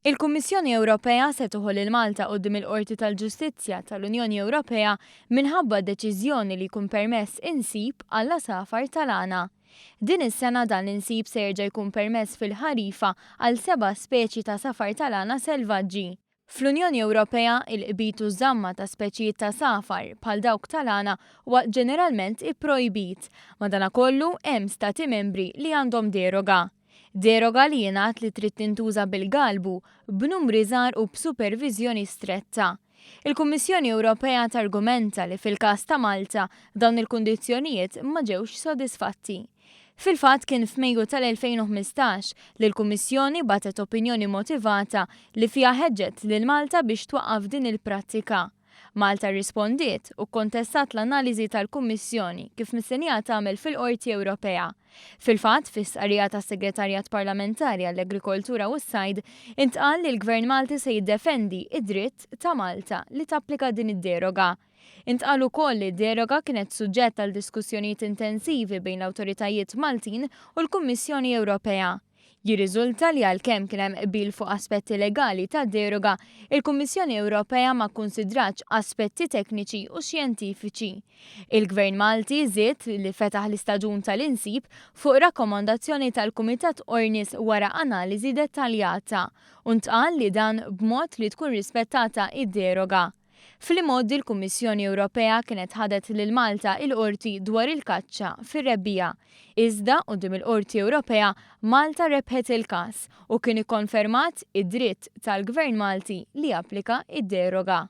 Il-Kummissjoni Ewropea se tuħu lil Malta quddiem il-Qorti tal-Ġustizzja tal-Unjoni Ewropea minħabba deċiżjoni li jkun permess insib għall safar tal-għana. Din is-sena dan l-insib se jerġa' jkun permess fil-ħarifa għal 7 speċi ta' safar tal-għana selvaġġi. Fl-Unjoni Ewropea il-qbit u żamma ta' speċijiet ta' safar bħal dawk tal-għana huwa ġeneralment ipprojbit, madankollu hemm stati membri li għandhom deroga. Deroga li jingħad li trid tintuża bil-galbu b'numri żgħar u b'superviżjoni stretta. Il-Kummissjoni Ewropea targumenta li fil-każ ta' Malta dawn il-kundizzjonijiet ma ġewx sodisfatti. Fil-fatt kien f'Mejju tal-2015 li l-Kummissjoni bagħtet opinjoni motivata li fiha ħeġġet lil Malta biex twaqqaf din il-prattika. Malta rrispondiet u kontestat l-analiżi tal-Kummissjoni kif mistennija tagħmel fil-Qorti Ewropea. Fil-fatt, fis-stqarrija tas-Segretarjat Parlamentari għall-Agrikoltura u s-Sajd intqal li l-Gvern Malti se jiddefendi id-dritt ta' Malta li tapplika din id-deroga. Intqal ukoll li d-deroga kienet suġġett għal diskussjonijiet intensivi bejn l-awtoritajiet Maltin u l-Kummissjoni Ewropea. Jirriżulta li għalkemm kien hemm qbil fuq aspetti legali tad-deroga, il-Kummissjoni Ewropea ma kkunsidratx aspetti tekniċi u xjentifiċi. Il-Gvern Malti żied li fetaħ l-istaġun tal-insib fuq rakkomandazzjoni tal-Kumitat Ornis wara analiżi dettaljata u ntqal li dan b'mod li tkun rispettata id-deroga. Fl-imoddi l-Kummissjoni Ewropea kienet ħadet lil Malta il-qorti dwar il-kaċċa fir-rebbija. Iżda quddiem il-Qorti Ewropea Malta rebħet il-każ u kien ikkonfermat id-dritt tal-Gvern Malti li japplika id-deroga.